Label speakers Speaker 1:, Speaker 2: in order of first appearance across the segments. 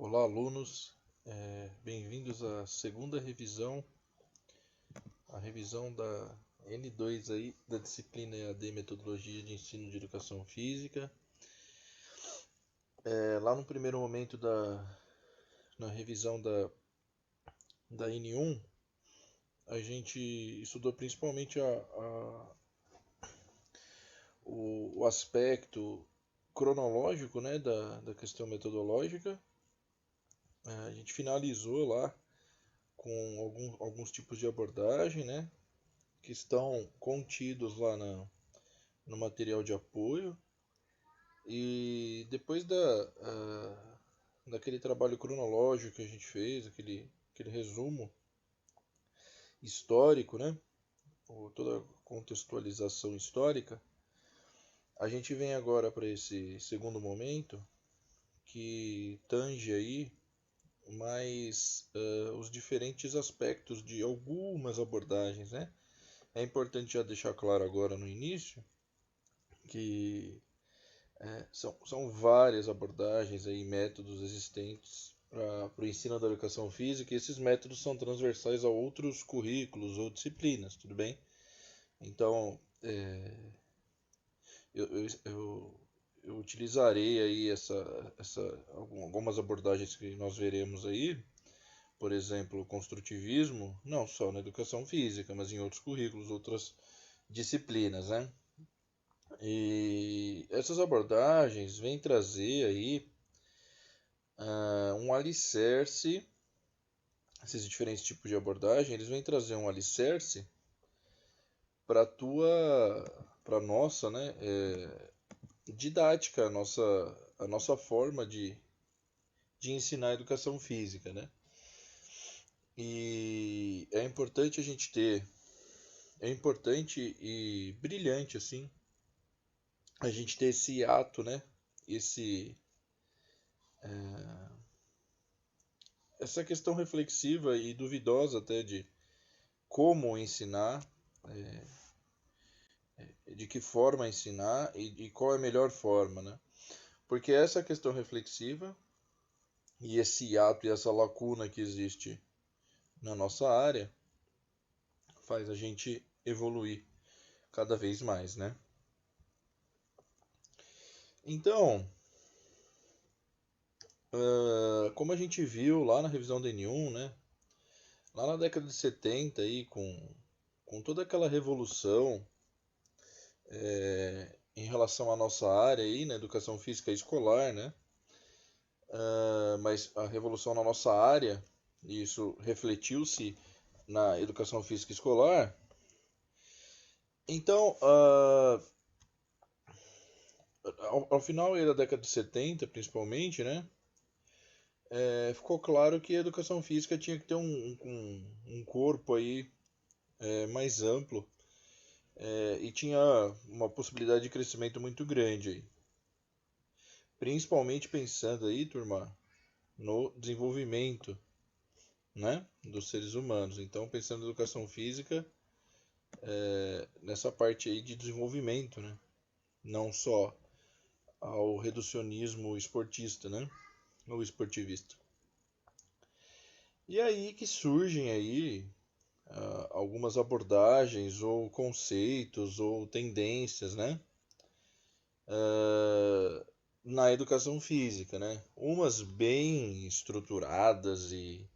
Speaker 1: Olá, alunos. Bem-vindos à segunda revisão, a revisão da N2 aí, da disciplina EAD Metodologia de Ensino de Educação Física. Lá no primeiro momento na revisão da N1, a gente estudou principalmente o aspecto cronológico, né, da questão metodológica. A gente finalizou lá com alguns tipos de abordagem, né, que estão contidos lá no material de apoio. E depois daquele trabalho cronológico que a gente fez, aquele resumo histórico, né, ou toda a contextualização histórica, a gente vem agora para esse segundo momento que tange aí mais os diferentes aspectos de algumas abordagens, né? É importante já deixar claro agora no início que são várias abordagens e métodos existentes para o ensino da educação física, e esses métodos são transversais a outros currículos ou disciplinas, tudo bem? Então, eu utilizarei aí algumas abordagens que nós veremos aí, por exemplo, o construtivismo, não só na educação física, mas em outros currículos, outras disciplinas, né? E essas abordagens vêm trazer aí um alicerce, esses diferentes tipos de abordagem, eles vêm trazer um alicerce para para nossa, né, didática, a nossa forma de ensinar a educação física, né? E é importante a gente é importante e brilhante assim, a gente ter esse ato, né? Esse essa questão reflexiva e duvidosa até de como ensinar, de que forma ensinar e qual é a melhor forma, né? Porque essa questão reflexiva e esse ato e essa lacuna que existe na nossa área faz a gente evoluir cada vez mais, né? Então, como a gente viu lá na revisão da N1, né? Lá na década de 70 aí, com toda aquela revolução em relação à nossa área aí, na educação física escolar, né? Mas a revolução na nossa área, e isso refletiu-se na educação física escolar. Então, ao final da década de 70, principalmente, né? Ficou claro que a educação física tinha que ter um corpo aí mais amplo, e tinha uma possibilidade de crescimento muito grande aí. Principalmente pensando aí, turma, no desenvolvimento, né, dos seres humanos. Então, pensando em educação física, nessa parte aí de desenvolvimento, né, não só ao reducionismo esportista, né, ou esportivista. E aí que surgem aí algumas abordagens ou conceitos ou tendências, né, na educação física, né? Umas bem estruturadas e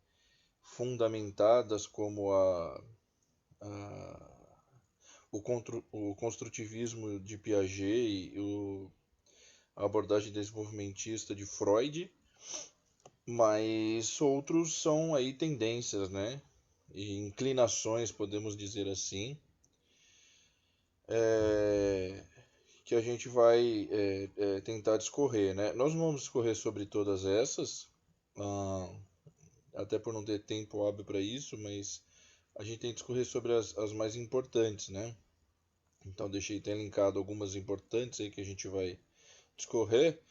Speaker 1: fundamentadas como o construtivismo de Piaget e a abordagem desenvolvimentista de Freud, mas outros são aí tendências, né? E inclinações, podemos dizer assim, que a gente vai tentar discorrer, né? Nós não vamos discorrer sobre todas essas, até por não ter tempo hábil para isso, mas a gente tem que discorrer sobre as mais importantes, né? Então deixei até linkado algumas importantes aí que a gente vai discorrer,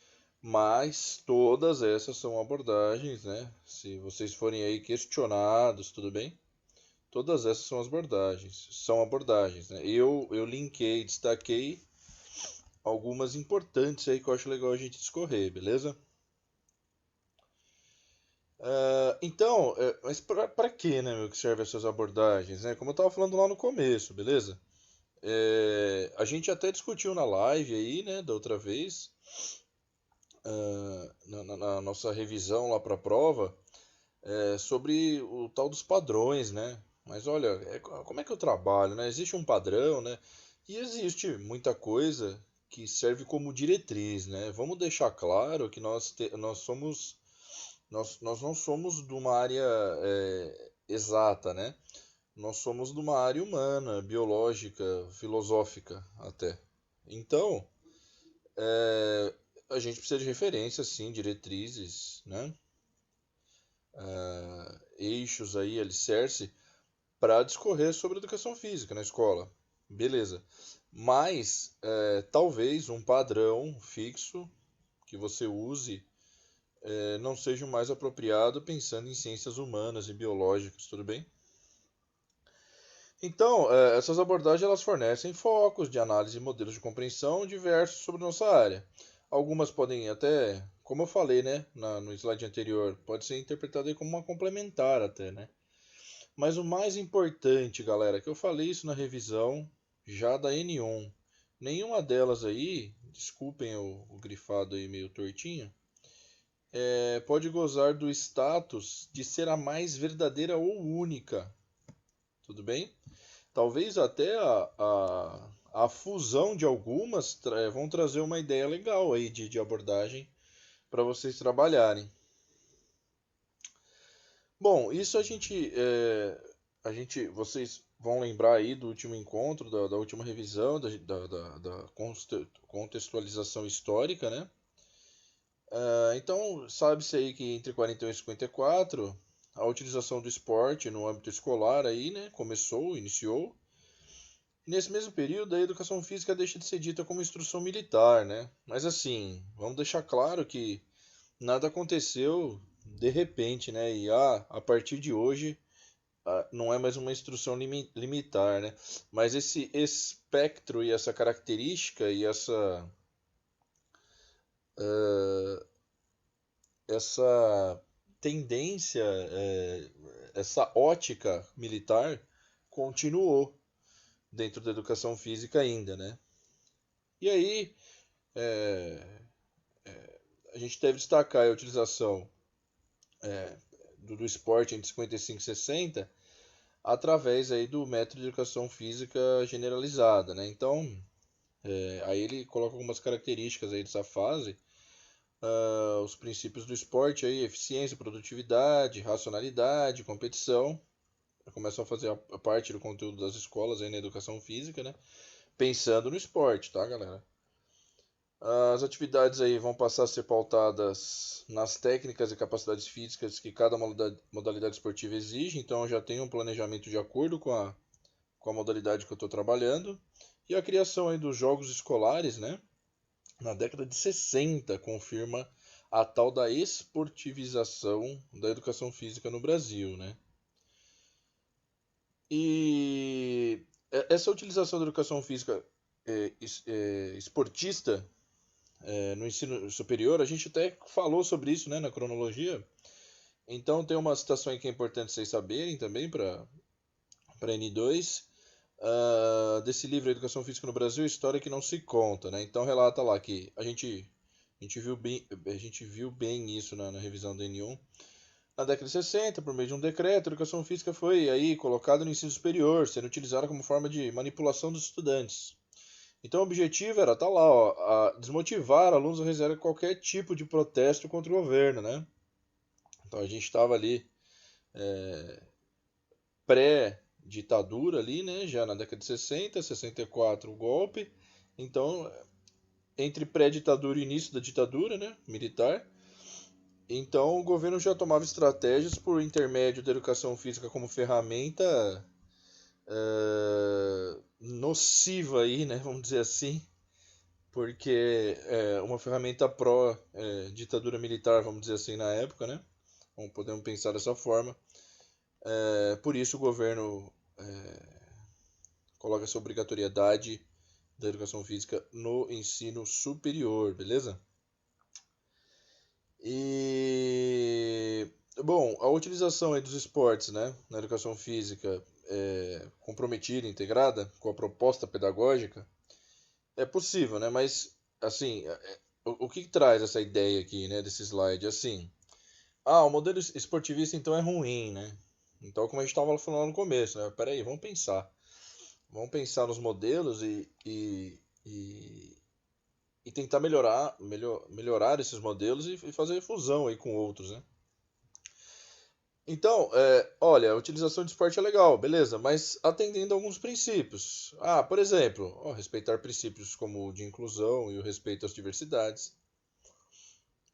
Speaker 1: mas todas essas são abordagens, né? Se vocês forem aí questionados, tudo bem? Todas essas são abordagens, né? Eu linkei, destaquei algumas importantes aí que eu acho legal a gente discorrer, beleza? Então, mas para que, né, meu, que servem essas abordagens, né? Como eu estava falando lá no começo, beleza? A gente até discutiu na live aí, né, da outra vez, na nossa revisão lá para a prova, sobre o tal dos padrões, né? Mas olha, como é que eu trabalho, né? Existe um padrão, né? E existe muita coisa que serve como diretriz, né? Vamos deixar claro que nós não somos de uma área exata, né? Nós somos de uma área humana, biológica, filosófica até. Então, é, a gente precisa de referências, sim, diretrizes, né? Eixos aí, alicerce, para discorrer sobre educação física na escola. Beleza. Mas, talvez um padrão fixo que você use não seja o mais apropriado pensando em ciências humanas e biológicas, tudo bem? Então, essas abordagens elas fornecem focos de análise e modelos de compreensão diversos sobre nossa área. Algumas podem até, como eu falei, né, no slide anterior, pode ser interpretada aí como uma complementar até, né? Mas o mais importante, galera, que eu falei isso na revisão já da N1. Nenhuma delas aí, desculpem o grifado aí meio tortinho, pode gozar do status de ser a mais verdadeira ou única. Tudo bem? Talvez até a fusão de algumas vão trazer uma ideia legal aí de abordagem para vocês trabalharem. Bom, isso vocês vão lembrar aí do último encontro, da última revisão, da contextualização histórica, né? Então, sabe-se aí que entre 41 e 54, a utilização do esporte no âmbito escolar aí, né, iniciou. E nesse mesmo período, a educação física deixa de ser dita como instrução militar, né? Mas assim, vamos deixar claro que nada aconteceu de repente, né? E a partir de hoje, não é mais uma instrução limitar, né? Mas esse espectro e essa característica e essa tendência, essa ótica militar continuou dentro da educação física ainda, né? E aí, a gente deve destacar a utilização do esporte entre 55 e 60 através aí do método de educação física generalizada, né? Então, aí ele coloca algumas características aí dessa fase, os princípios do esporte aí, eficiência, produtividade, racionalidade, competição, começam a fazer a parte do conteúdo das escolas aí na educação física, né? Pensando no esporte, tá, galera? As atividades aí vão passar a ser pautadas nas técnicas e capacidades físicas que cada modalidade esportiva exige, então eu já tenho um planejamento de acordo com a modalidade que eu estou trabalhando. E a criação aí dos jogos escolares, né, na década de 60, confirma a tal da esportivização da educação física no Brasil, né? E essa utilização da educação física esportista no ensino superior, a gente até falou sobre isso, né, na cronologia. Então tem uma citação aí que é importante vocês saberem também para N2, desse livro Educação Física no Brasil, História que não se conta, né? Então relata lá que a gente viu bem isso na revisão do N1. Na década de 60, por meio de um decreto, a educação física foi aí colocada no ensino superior, sendo utilizada como forma de manipulação dos estudantes. Então o objetivo era, tá lá, ó, desmotivar alunos a realizar qualquer tipo de protesto contra o governo, né? Então a gente estava ali pré-ditadura ali, né? Já na década de 60, 64 o golpe. Então, entre pré-ditadura e início da ditadura, né? Militar. Então o governo já tomava estratégias por intermédio da educação física como ferramenta nociva aí, né? Vamos dizer assim, porque uma ferramenta pró ditadura militar, vamos dizer assim, na época, né? Podemos pensar dessa forma. Por isso o governo coloca essa obrigatoriedade da educação física no ensino superior, beleza? E Bom, a utilização aí dos esportes, né, na educação física comprometida, integrada com a proposta pedagógica, é possível, né? Mas, assim, o que traz essa ideia aqui, né, desse slide? Assim, o modelo esportivista então é ruim, né? Então, como a gente estava falando no começo, né? Peraí, vamos pensar. Vamos pensar nos modelos e tentar melhorar esses modelos e fazer fusão aí com outros, né? Então, olha, a utilização de esporte é legal, beleza, mas atendendo a alguns princípios. Por exemplo, respeitar princípios como o de inclusão e o respeito às diversidades,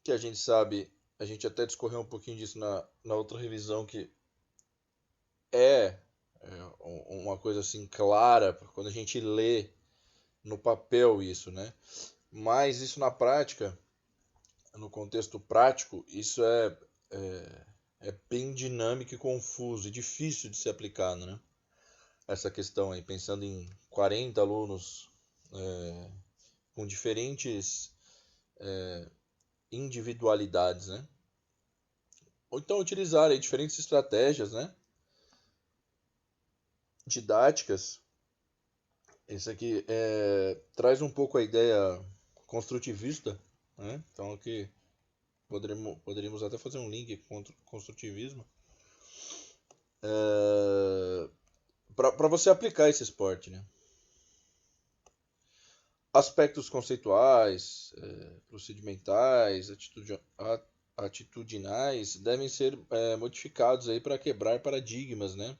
Speaker 1: que a gente sabe, a gente até discorreu um pouquinho disso na outra revisão, que é, uma coisa assim clara quando a gente lê no papel isso, né? Mas isso na prática, no contexto prático, isso é bem dinâmico e confuso e difícil de ser aplicado, né? Essa questão aí, pensando em 40 alunos com diferentes individualidades, né? Ou então utilizar aí diferentes estratégias, né? Didáticas. Isso aqui traz um pouco a ideia construtivista, né? Então aqui poderíamos até fazer um link com o construtivismo para você aplicar esse esporte, né? Aspectos conceituais, procedimentais, atitudinais devem ser modificados aí para quebrar paradigmas, né,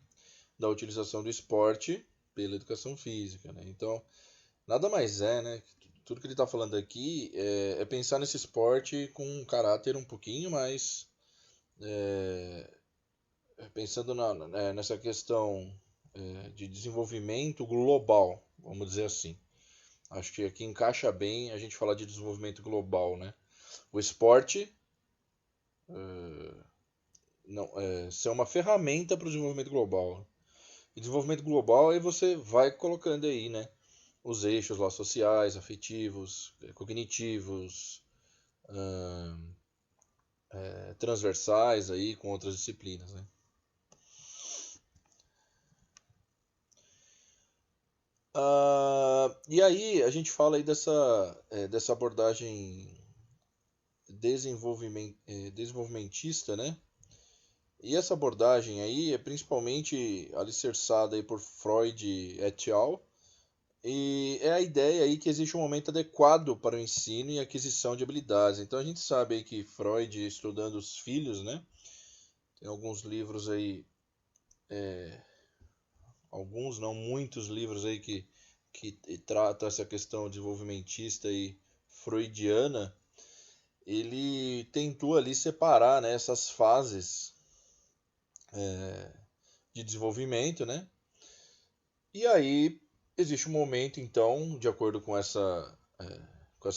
Speaker 1: da utilização do esporte pela educação física, né? Então, nada mais né? Tudo que ele está falando aqui é pensar nesse esporte com um caráter um pouquinho mais pensando nessa questão de desenvolvimento global, vamos dizer assim. Acho que aqui encaixa bem a gente falar de desenvolvimento global, né? O esporte não, ser uma ferramenta para o desenvolvimento global. E desenvolvimento global aí você vai colocando aí, né? Os eixos lá sociais, afetivos, cognitivos, transversais aí com outras disciplinas, né? E aí a gente fala aí dessa abordagem desenvolvimentista, né? E essa abordagem aí é principalmente alicerçada aí por Freud et al. E é a ideia aí que existe um momento adequado para o ensino e aquisição de habilidades. Então a gente sabe aí que Freud, estudando os filhos, né? Tem alguns livros aí, alguns não muitos livros aí que tratam essa questão desenvolvimentista e freudiana. Ele tentou ali separar, né, essas fases de desenvolvimento, né? E aí existe um momento, então, de acordo com essa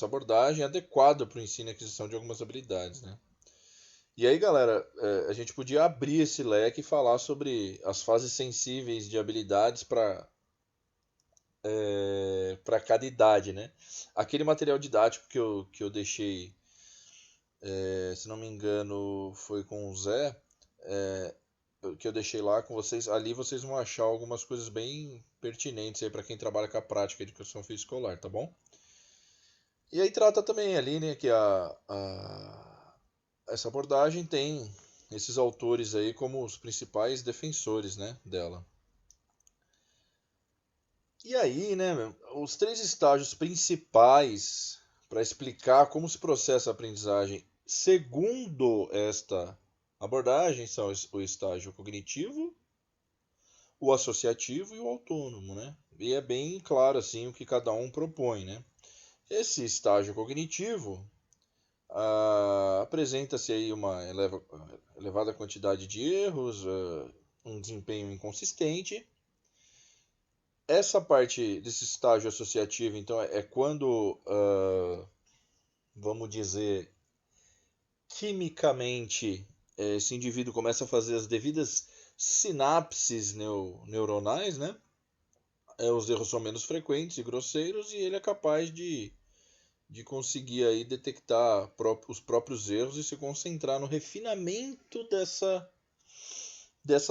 Speaker 1: abordagem, adequado para o ensino e aquisição de algumas habilidades, né? E aí, galera, a gente podia abrir esse leque e falar sobre as fases sensíveis de habilidades para cada idade, né? Aquele material didático que eu deixei, se não me engano, foi com o Zé, que eu deixei lá com vocês. Ali vocês vão achar algumas coisas bem pertinentes aí para quem trabalha com a prática de educação física escolar, tá bom? E aí trata também ali, né, que essa abordagem tem esses autores aí como os principais defensores, né, dela. E aí, né, os três estágios principais para explicar como se processa a aprendizagem segundo esta abordagem são o estágio cognitivo, o associativo e o autônomo, né? E é bem claro assim o que cada um propõe, né? Esse estágio cognitivo apresenta-se aí uma elevada quantidade de erros, um desempenho inconsistente. Essa parte desse estágio associativo, então, é quando, vamos dizer, quimicamente, esse indivíduo começa a fazer as devidas sinapses neuronais, né? Os erros são menos frequentes e grosseiros e ele é capaz de de conseguir aí detectar os próprios erros e se concentrar no refinamento dessa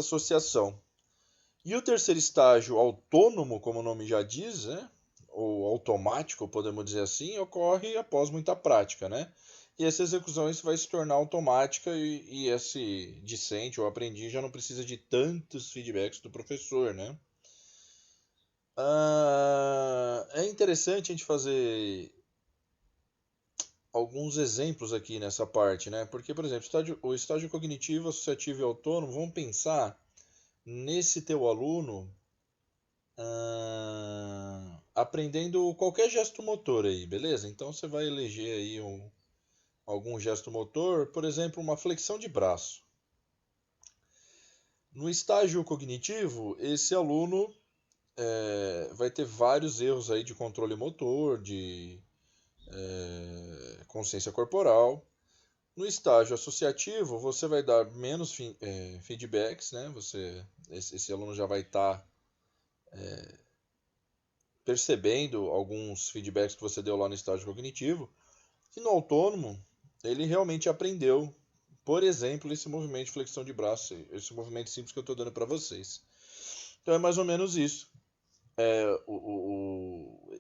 Speaker 1: associação. E o terceiro estágio, autônomo, como o nome já diz, né? Ou automático, podemos dizer assim, ocorre após muita prática, né? E essa execução vai se tornar automática e esse discente ou aprendiz já não precisa de tantos feedbacks do professor, né? É interessante a gente fazer alguns exemplos aqui nessa parte, né? Porque, por exemplo, o estágio cognitivo, associativo e autônomo, vamos pensar nesse teu aluno aprendendo qualquer gesto motor aí, beleza? Então você vai eleger aí algum gesto motor, por exemplo, uma flexão de braço. No estágio cognitivo, esse aluno vai ter vários erros aí de controle motor, de consciência corporal. No estágio associativo, você vai dar menos feedbacks, né? Esse aluno já vai estar percebendo alguns feedbacks que você deu lá no estágio cognitivo. E no autônomo, ele realmente aprendeu, por exemplo, esse movimento de flexão de braço, esse movimento simples que eu estou dando para vocês. Então é mais ou menos isso,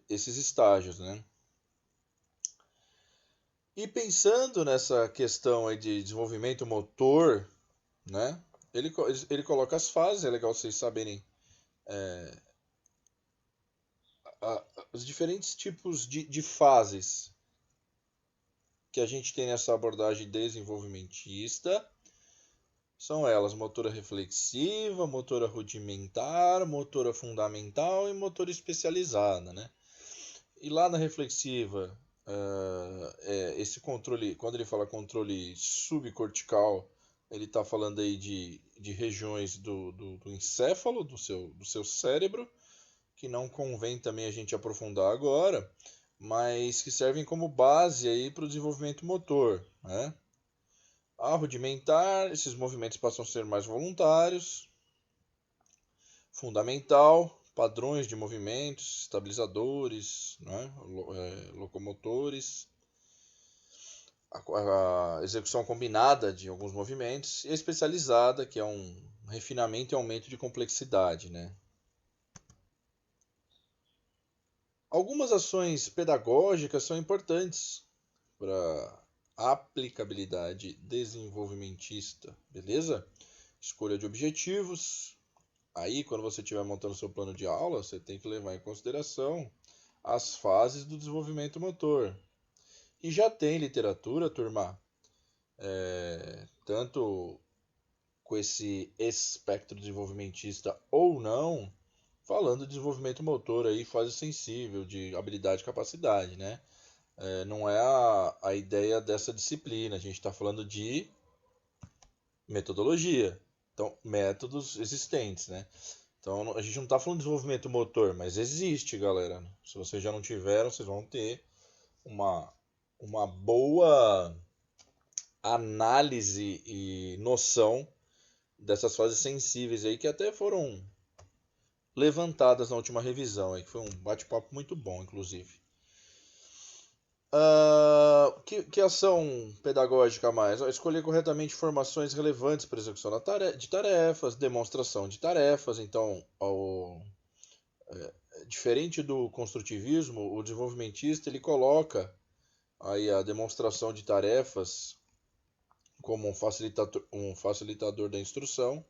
Speaker 1: esses estágios, né? E pensando nessa questão aí de desenvolvimento motor, né? Ele coloca as fases, é legal vocês saberem os diferentes tipos de fases que a gente tem nessa abordagem desenvolvimentista. São elas motora reflexiva, motora rudimentar, motora fundamental e motora especializada, né? E lá na reflexiva, esse controle, quando ele fala controle subcortical, ele está falando aí de regiões do encéfalo, do seu cérebro, que não convém também a gente aprofundar agora, mas que servem como base aí para o desenvolvimento motor, né? A rudimentar, esses movimentos passam a ser mais voluntários. Fundamental, padrões de movimentos, estabilizadores, né? Locomotores, a execução combinada de alguns movimentos, e a especializada, que é um refinamento e aumento de complexidade, né? Algumas ações pedagógicas são importantes para a aplicabilidade desenvolvimentista, beleza? Escolha de objetivos. Aí, quando você estiver montando seu plano de aula, você tem que levar em consideração as fases do desenvolvimento motor. E já tem literatura, turma, tanto com esse espectro desenvolvimentista ou não, falando de desenvolvimento motor aí, fase sensível, de habilidade e capacidade, né? Não é a ideia dessa disciplina, a gente está falando de metodologia. Então, métodos existentes, né? Então, a gente não está falando de desenvolvimento motor, mas existe, galera. Se vocês já não tiveram, vocês vão ter uma boa análise e noção dessas fases sensíveis aí que até foram levantadas na última revisão, aí, que foi um bate-papo muito bom, inclusive. Que ação pedagógica a mais? Escolher corretamente informações relevantes para a execução de tarefas, demonstração de tarefas. Então, diferente do construtivismo, o desenvolvimentista ele coloca aí a demonstração de tarefas como um facilitador da instrução.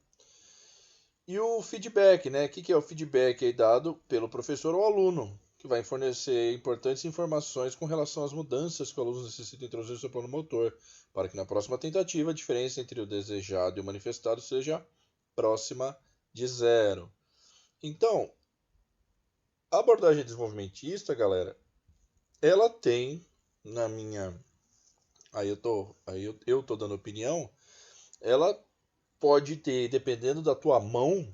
Speaker 1: E o feedback, né? O que é o feedback aí dado pelo professor ao aluno, que vai fornecer importantes informações com relação às mudanças que o aluno necessita introduzir no seu plano motor, para que na próxima tentativa a diferença entre o desejado e o manifestado seja próxima de zero. Então, a abordagem desenvolvimentista, galera, ela tem, na minha... eu tô dando opinião, ela pode ter, dependendo da tua mão,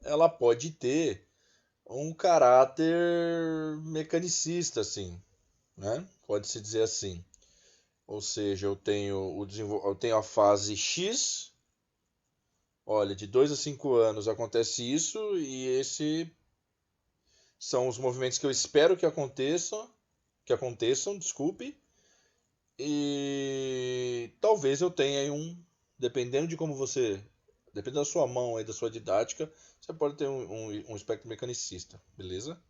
Speaker 1: ela pode ter um caráter mecanicista, assim, né? Pode-se dizer assim. Ou seja, eu tenho a fase X, olha, de 2 a 5 anos acontece isso, e esses são os movimentos que eu espero que que aconteçam, desculpe. E talvez eu tenha aí dependendo de como você, dependendo da sua mão aí, da sua didática, você pode ter um espectro mecanicista, beleza?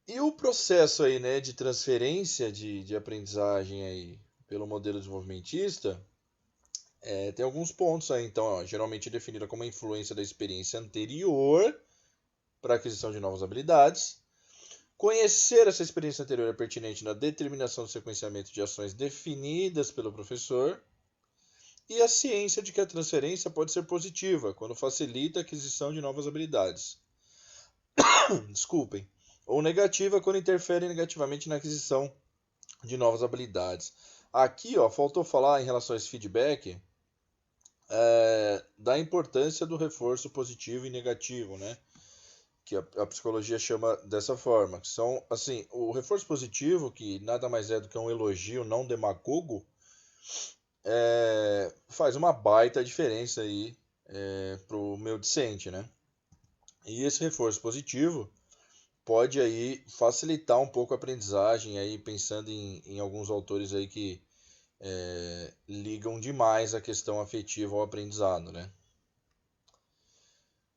Speaker 1: E o processo aí, né, de transferência de aprendizagem aí pelo modelo desenvolvimentista, tem alguns pontos aí, então, ó, geralmente definida como a influência da experiência anterior para a aquisição de novas habilidades. Conhecer essa experiência anterior é pertinente na determinação do sequenciamento de ações definidas pelo professor. E a ciência de que a transferência pode ser positiva, quando facilita a aquisição de novas habilidades. Desculpem. Ou negativa, quando interfere negativamente na aquisição de novas habilidades. Aqui, ó, faltou falar em relação a esse feedback, da importância do reforço positivo e negativo, né? Que a psicologia chama dessa forma. Que são, assim, o reforço positivo, que nada mais é do que um elogio não demagogo, faz uma baita diferença aí para o meu discente, né? E esse reforço positivo pode aí facilitar um pouco a aprendizagem, aí pensando em alguns autores aí que ligam demais a questão afetiva ao aprendizado, né?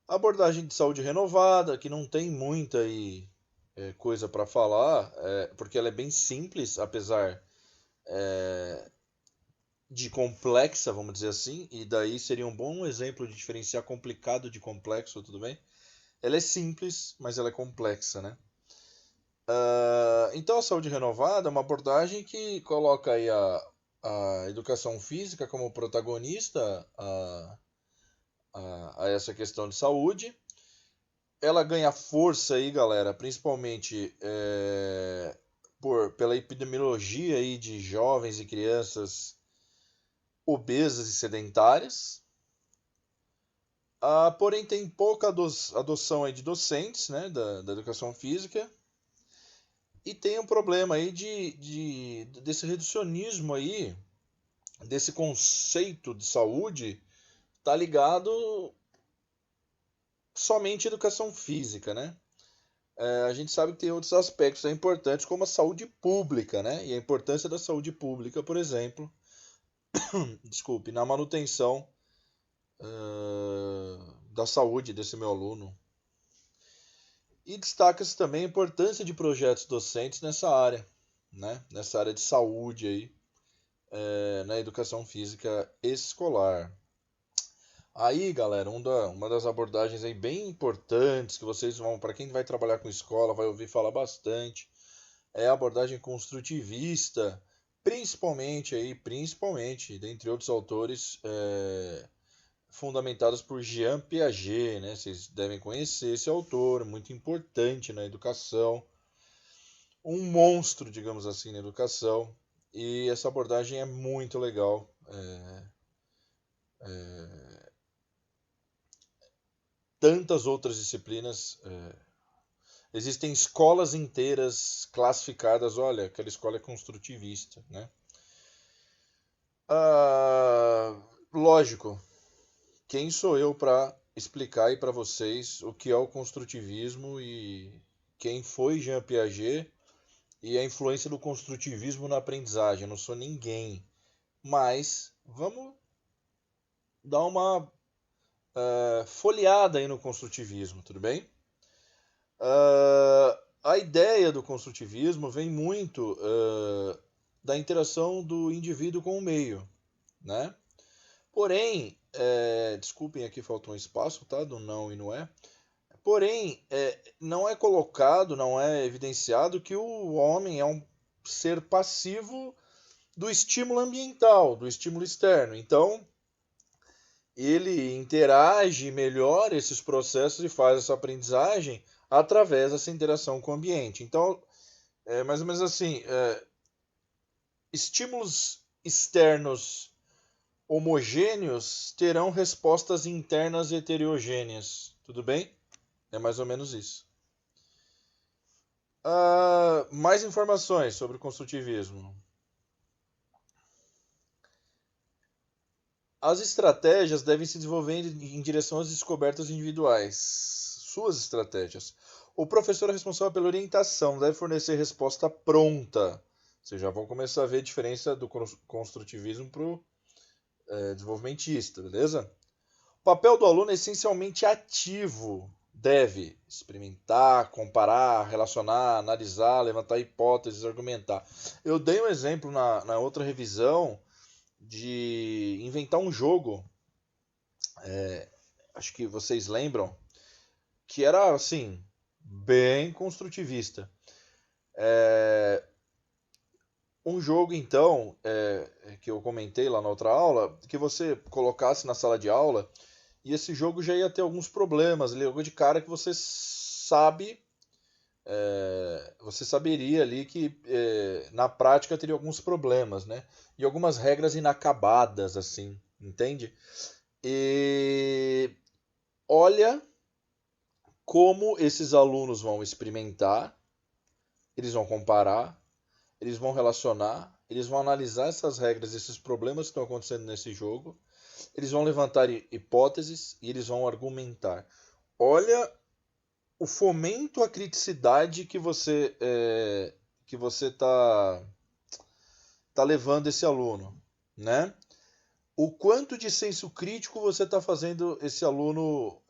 Speaker 1: A abordagem de saúde renovada, que não tem muita aí, coisa para falar, porque ela é bem simples, apesar de complexa, vamos dizer assim, e daí seria um bom exemplo de diferenciar complicado de complexo, tudo bem? Ela é simples, mas ela é complexa, né? Então a saúde renovada é uma abordagem que coloca aí a educação física como protagonista a essa questão de saúde. Ela ganha força aí, galera, principalmente pela epidemiologia aí de jovens e crianças obesas e sedentárias. Porém, tem pouca adoção aí de docentes, né, da educação física. E tem um problema aí desse reducionismo aí, desse conceito de saúde, tá ligado somente à educação física, né? A gente sabe que tem outros aspectos importantes, como a saúde pública, né? E a importância da saúde pública, por exemplo, desculpe, na manutenção da saúde desse meu aluno. E destaca-se também a importância de projetos docentes nessa área, né? Nessa área de saúde aí, na educação física escolar. Aí, galera, uma das abordagens aí bem importantes que vocês vão, para quem vai trabalhar com escola, vai ouvir falar bastante, é a abordagem construtivista, principalmente, dentre outros autores, fundamentados por Jean Piaget, né? Vocês devem conhecer esse autor, muito importante na educação, um monstro, digamos assim, na educação. E essa abordagem é muito legal. Tantas outras disciplinas. Existem escolas inteiras classificadas. Olha, aquela escola é construtivista, né? Lógico, quem sou eu para explicar aí para vocês o que é o construtivismo e quem foi Jean Piaget e a influência do construtivismo na aprendizagem? Eu não sou ninguém, mas vamos dar uma folheada aí no construtivismo, tudo bem? A ideia do construtivismo vem muito da interação do indivíduo com o meio, né? Porém, desculpem, aqui faltou um espaço, tá? Do não e não é. Porém, não é colocado, não é evidenciado que o homem é um ser passivo do estímulo ambiental, do estímulo externo. Então, ele interage melhor esses processos e faz essa aprendizagem através dessa interação com o ambiente. Então, mais ou menos assim, estímulos externos homogêneos terão respostas internas heterogêneas. Tudo bem? É mais ou menos isso. Mais informações sobre o construtivismo. As estratégias devem se desenvolver em direção às descobertas individuais. Suas estratégias. O professor é responsável pela orientação, deve fornecer resposta pronta. Vocês já vão começar a ver a diferença do construtivismo para o desenvolvimentista, beleza? O papel do aluno é essencialmente ativo. Deve experimentar, comparar, relacionar, analisar, levantar hipóteses, argumentar. Eu dei um exemplo na outra revisão de inventar um jogo, acho que vocês lembram, que era assim, bem construtivista. Um jogo, então, que eu comentei lá na outra aula, que você colocasse na sala de aula e esse jogo já ia ter alguns problemas. Ele é de cara que você sabe, você saberia ali que na prática teria alguns problemas, né? E algumas regras inacabadas, assim, entende? E olha como esses alunos vão experimentar, eles vão comparar, eles vão relacionar, eles vão analisar essas regras, esses problemas que estão acontecendo nesse jogo, eles vão levantar hipóteses e eles vão argumentar. Olha o fomento à criticidade que você tá levando esse aluno, né? O quanto de senso crítico você está fazendo esse aluno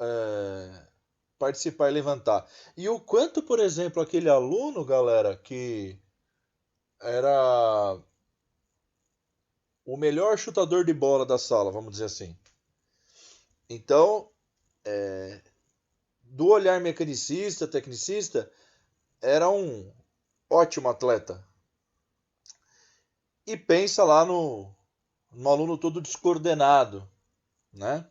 Speaker 1: participar e levantar. E o quanto, por exemplo, aquele aluno, galera, que era o melhor chutador de bola da sala, vamos dizer assim. Então, do olhar mecanicista, tecnicista, era um ótimo atleta. E pensa lá no aluno todo descoordenado, né?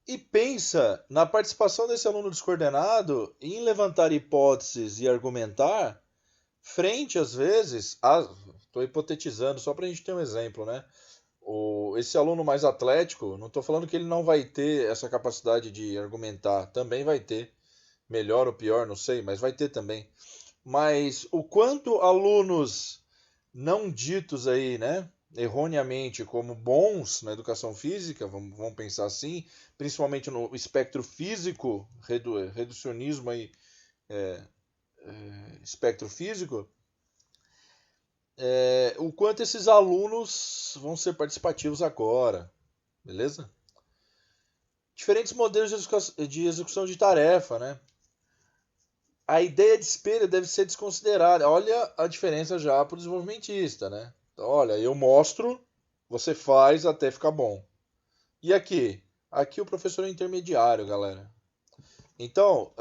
Speaker 1: E pensa na participação desse aluno descoordenado em levantar hipóteses e argumentar frente, às vezes, estou hipotetizando só para a gente ter um exemplo, né? Esse aluno mais atlético, não estou falando que ele não vai ter essa capacidade de argumentar, também vai ter, melhor ou pior, não sei, mas vai ter também. Mas o quanto alunos não ditos aí, né, erroneamente como bons na educação física, vamos pensar assim, principalmente no espectro físico, reducionismo aí, espectro físico, o quanto esses alunos vão ser participativos agora, beleza? Diferentes modelos de execução de tarefa, né? A ideia de espelho deve ser desconsiderada. Olha a diferença já para o desenvolvimentista, né? Então, olha, eu mostro, você faz até ficar bom. E aqui? Aqui o professor é intermediário, galera. Então,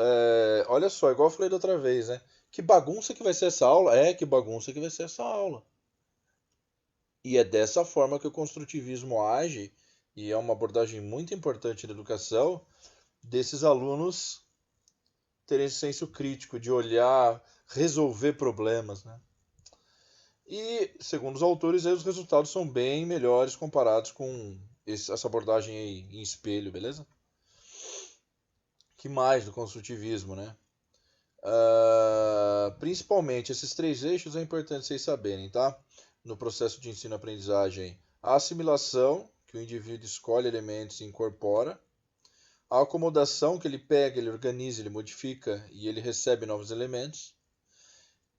Speaker 1: olha só, igual eu falei da outra vez, né? Que bagunça que vai ser essa aula? Que bagunça que vai ser essa aula. E é dessa forma que o construtivismo age, e é uma abordagem muito importante da educação, desses alunos terem esse senso crítico de olhar, resolver problemas, né? E, segundo os autores, aí, os resultados são bem melhores comparados com essa abordagem aí em espelho, beleza? Que mais do construtivismo, né? Principalmente esses três eixos é importante vocês saberem, tá? No processo de ensino-aprendizagem, a assimilação, que o indivíduo escolhe elementos e incorpora, a acomodação, que ele pega, ele organiza, ele modifica e ele recebe novos elementos,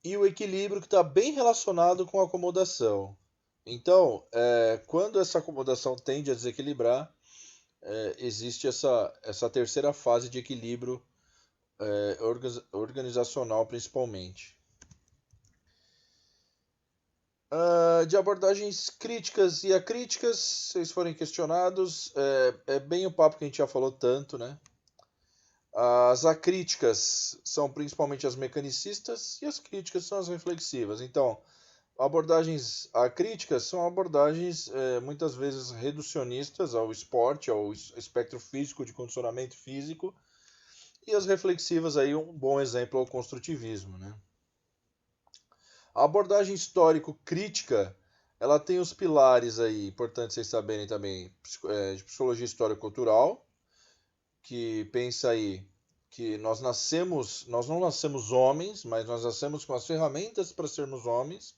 Speaker 1: e o equilíbrio, que está bem relacionado com a acomodação. Então, quando essa acomodação tende a desequilibrar, existe essa terceira fase de equilíbrio organizacional, principalmente. De abordagens críticas e acríticas, se vocês forem questionados, é bem o papo que a gente já falou tanto, né? As acríticas são principalmente as mecanicistas e as críticas são as reflexivas. Então, abordagens acríticas são abordagens muitas vezes reducionistas ao esporte, ao espectro físico de condicionamento físico, e as reflexivas aí um bom exemplo é o construtivismo, né? A abordagem histórico-crítica, ela tem os pilares aí, importante vocês saberem também, de psicologia histórico-cultural, que pensa aí que nós não nascemos homens, mas nós nascemos com as ferramentas para sermos homens,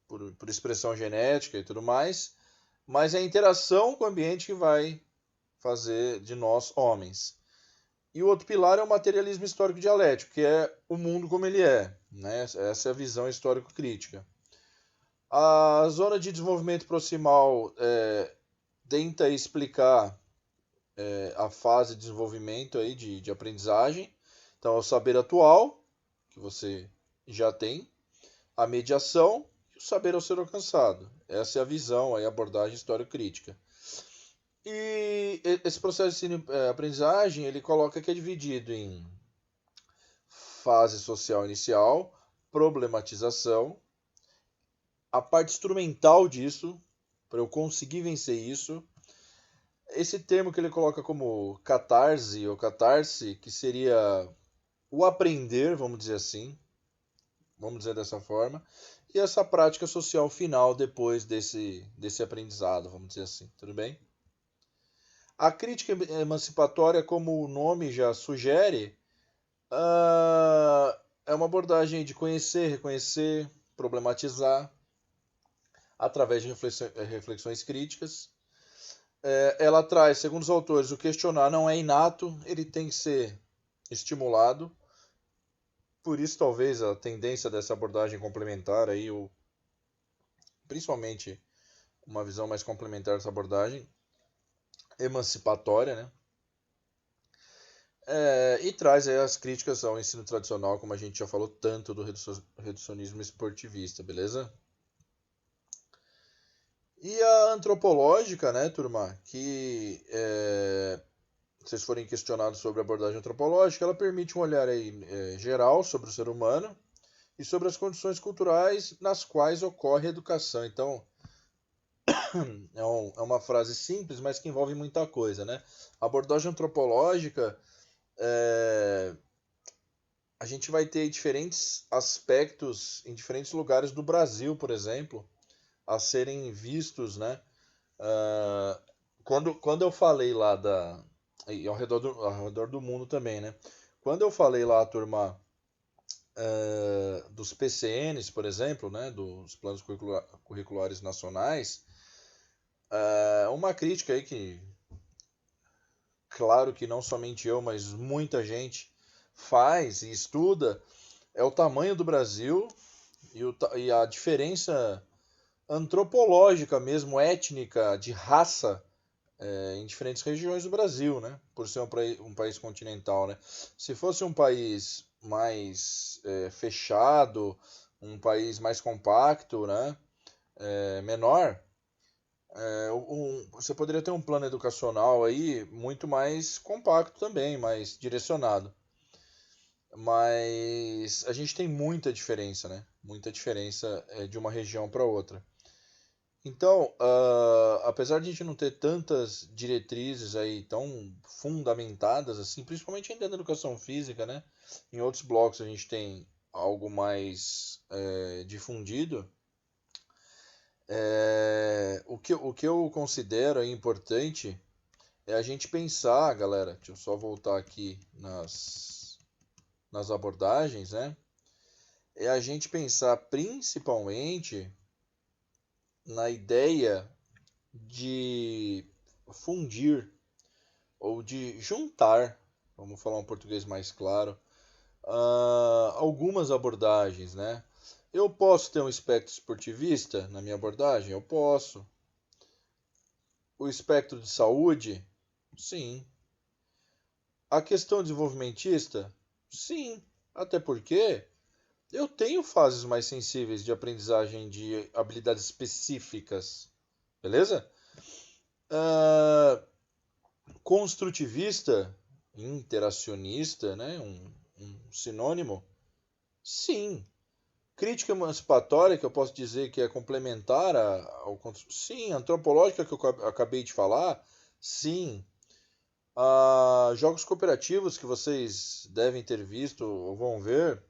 Speaker 1: por expressão genética e tudo mais, mas é a interação com o ambiente que vai fazer de nós homens. E o outro pilar é o materialismo histórico dialético, que é o mundo como ele é, né? Essa é a visão histórico-crítica. A zona de desenvolvimento proximal tenta explicar a fase de desenvolvimento aí de aprendizagem. Então, é o saber atual, que você já tem, a mediação e o saber ao ser alcançado. Essa é a visão, a abordagem histórico-crítica. E esse processo de aprendizagem, ele coloca que é dividido em fase social inicial, problematização, a parte instrumental disso, para eu conseguir vencer isso. Esse termo que ele coloca como catarse ou catarse, que seria o aprender, vamos dizer assim, vamos dizer dessa forma, e essa prática social final depois desse aprendizado, vamos dizer assim, tudo bem? A crítica emancipatória, como o nome já sugere, é uma abordagem de conhecer, reconhecer, problematizar, através de reflexões críticas. Ela traz, segundo os autores, o questionar não é inato, ele tem que ser estimulado. Por isso, talvez, a tendência dessa abordagem complementar, aí, ou principalmente uma visão mais complementar dessa abordagem, emancipatória, né? E traz aí as críticas ao ensino tradicional, como a gente já falou tanto do reducionismo esportivista, beleza? E a antropológica, né, turma, que vocês forem questionados sobre a abordagem antropológica, ela permite um olhar aí, geral sobre o ser humano e sobre as condições culturais nas quais ocorre a educação. Então, é uma frase simples, mas que envolve muita coisa, né? A abordagem antropológica, a gente vai ter diferentes aspectos em diferentes lugares do Brasil, por exemplo, a serem vistos, né? Quando eu falei lá e ao redor do mundo também, né? Quando eu falei lá, turma, dos PCNs, por exemplo, né? Dos planos curriculares nacionais, uma crítica aí que, claro que não somente eu, mas muita gente faz e estuda, é o tamanho do Brasil e a diferença antropológica mesmo, étnica, de raça, em diferentes regiões do Brasil, né? Por ser um país continental, né? Se fosse um país mais fechado, um país mais compacto, né? Menor, você poderia ter um plano educacional aí muito mais compacto também, mais direcionado. Mas a gente tem muita diferença, né? Muita diferença de uma região para outra. Então, apesar de a gente não ter tantas diretrizes aí tão fundamentadas assim, principalmente ainda na educação física, né? Em outros blocos a gente tem algo mais difundido. O que eu considero importante é a gente pensar, galera. Deixa eu só voltar aqui nas abordagens, né? É a gente pensar principalmente na ideia de fundir ou de juntar, vamos falar um português mais claro, algumas abordagens, né? Eu posso ter um espectro esportivista na minha abordagem? Eu posso. O espectro de saúde? Sim. A questão desenvolvimentista? Sim. Até porque eu tenho fases mais sensíveis de aprendizagem de habilidades específicas. Beleza? Construtivista, interacionista, né? Um sinônimo? Sim. Crítica emancipatória, que eu posso dizer que é complementar ao. Sim. Antropológica, que eu acabei de falar? Sim. Jogos cooperativos, que vocês devem ter visto ou vão ver?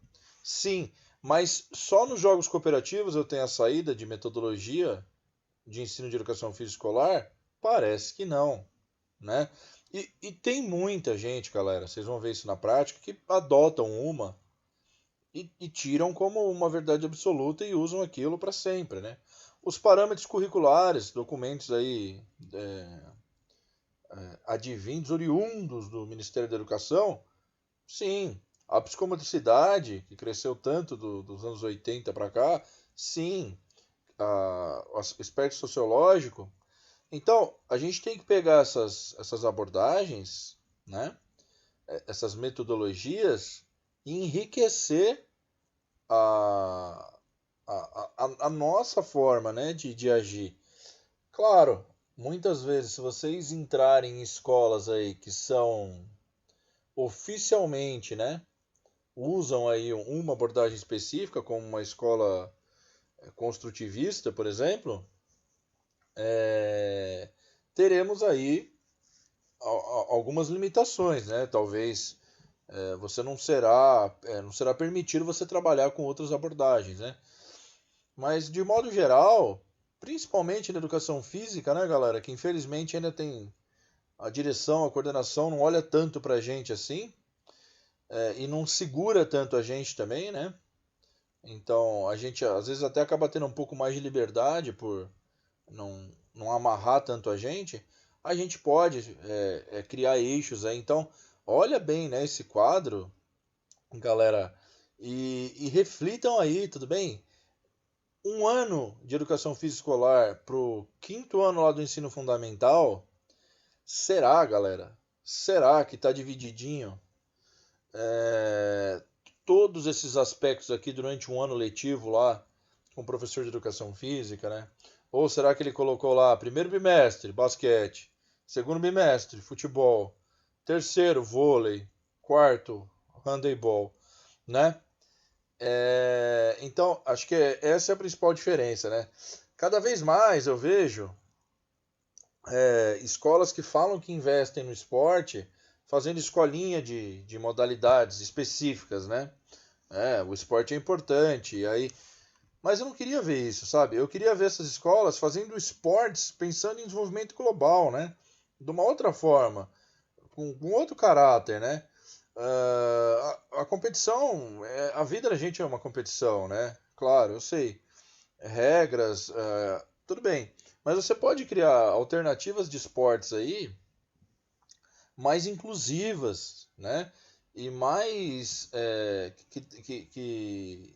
Speaker 1: Sim. Mas só nos jogos cooperativos eu tenho a saída de metodologia de ensino de educação física escolar? Parece que não, né? E tem muita gente, galera, vocês vão ver isso na prática, que adotam uma e tiram como uma verdade absoluta e usam aquilo para sempre, né? Os parâmetros curriculares, documentos aí advindos, oriundos do Ministério da Educação, sim. A psicomotricidade, que cresceu tanto dos anos 80 para cá, sim. O aspecto sociológico. Então, a gente tem que pegar essas abordagens, né? Essas metodologias e enriquecer a, a nossa forma, né, de agir. Claro, muitas vezes, se vocês entrarem em escolas aí que são oficialmente, né, usam aí uma abordagem específica, como uma escola construtivista, por exemplo, é, teremos aí algumas limitações, né? Talvez você não será permitido você trabalhar com outras abordagens, né? Mas de modo geral, principalmente na educação física, né, galera, que infelizmente ainda tem a direção, a coordenação não olha tanto pra gente assim, e não segura tanto a gente também, né? Então a gente às vezes até acaba tendo um pouco mais de liberdade por não amarrar tanto a gente pode criar eixos aí. Então, olha bem, né, esse quadro, galera, e reflitam aí, tudo bem? Um ano de educação física escolar pro quinto ano lá do ensino fundamental, será, galera? Será que tá divididinho? É, todos esses aspectos aqui durante um ano letivo lá com o professor de educação física, né? Ou será que ele colocou lá primeiro bimestre, basquete, segundo bimestre, futebol, terceiro, vôlei, quarto, handebol, né? Então, acho que essa é a principal diferença, né? Cada vez mais eu vejo escolas que falam que investem no esporte fazendo escolinha de modalidades específicas, né? O esporte é importante, e aí mas eu não queria ver isso, sabe? Eu queria ver essas escolas fazendo esportes pensando em desenvolvimento global, né? De uma outra forma, com outro caráter, né? A competição, a vida da gente é uma competição, né? Claro, eu sei. Regras, tudo bem. Mas você pode criar alternativas de esportes aí mais inclusivas, né? E mais que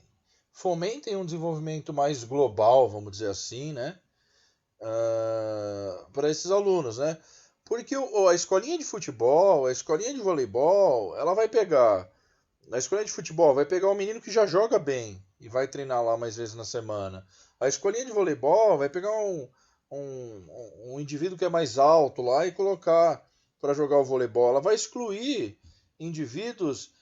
Speaker 1: fomentem um desenvolvimento mais global, vamos dizer assim, né? Para esses alunos, né? Porque a escolinha de futebol, a escolinha de voleibol, ela vai pegar. Na escolinha de futebol, vai pegar um menino que já joga bem e vai treinar lá mais vezes na semana. A escolinha de voleibol vai pegar um indivíduo que é mais alto lá e colocar para jogar o voleibol. Ela vai excluir indivíduos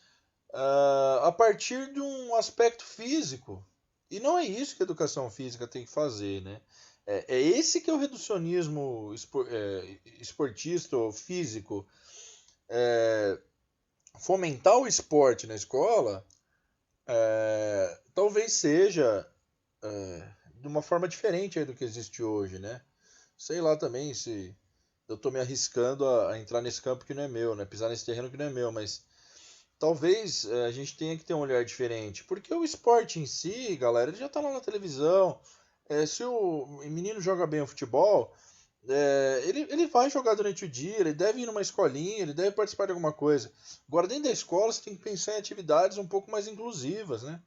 Speaker 1: a partir de um aspecto físico. E não é isso que a educação física tem que fazer, né? É esse que é o reducionismo esportista ou físico. Fomentar o esporte na escola talvez seja de uma forma diferente aí do que existe hoje, né? Sei lá também se eu estou me arriscando a entrar nesse campo que não é meu, né? Pisar nesse terreno que não é meu, mas talvez a gente tenha que ter um olhar diferente, porque o esporte em si, galera, ele já está lá na televisão. Se o menino joga bem o futebol, ele vai jogar durante o dia, ele deve ir numa escolinha, ele deve participar de alguma coisa. Agora, dentro da escola, você tem que pensar em atividades um pouco mais inclusivas, né?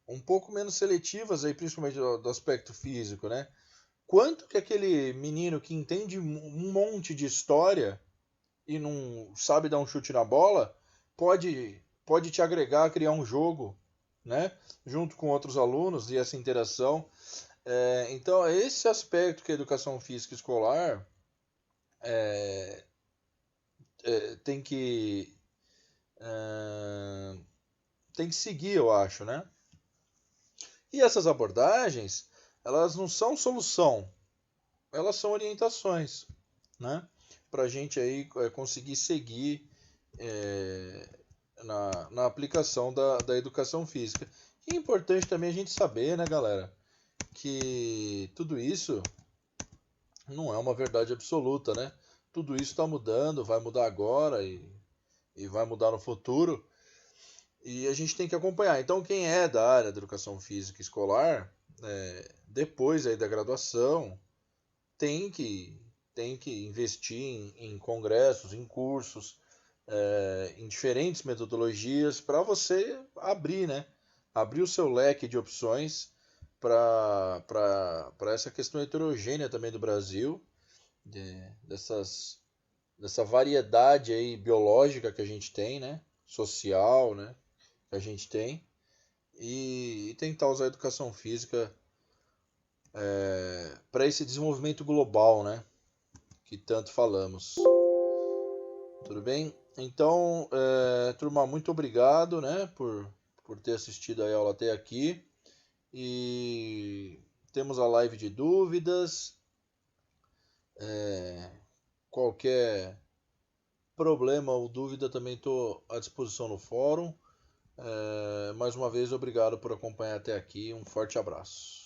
Speaker 1: Um pouco menos seletivas, aí, principalmente do aspecto físico, né? Quanto que aquele menino que entende um monte de história e não sabe dar um chute na bola, pode te agregar a criar um jogo, né? Junto com outros alunos e essa interação. Então, é esse aspecto que a educação física escolar tem que é, tem que seguir, eu acho, né? E essas abordagens, elas não são solução, elas são orientações, né? Para a gente aí conseguir seguir é, na aplicação da educação física. E é importante também a gente saber, né, galera, que tudo isso não é uma verdade absoluta, né? Tudo isso está mudando, vai mudar agora e vai mudar no futuro. E a gente tem que acompanhar. Então, quem é da área da educação física escolar, depois aí da graduação, tem que tem que investir em congressos, em cursos, em diferentes metodologias para você abrir, né? Abrir o seu leque de opções para essa questão heterogênea também do Brasil, dessa variedade aí biológica que a gente tem, né? Social, né? Que a gente tem. E tentar usar a educação física para esse desenvolvimento global, né? Que tanto falamos. Tudo bem? Então, turma, muito obrigado, né, por ter assistido a aula até aqui. E temos a live de dúvidas. Qualquer problema ou dúvida também estou à disposição no fórum. Mais uma vez, obrigado por acompanhar até aqui. Um forte abraço.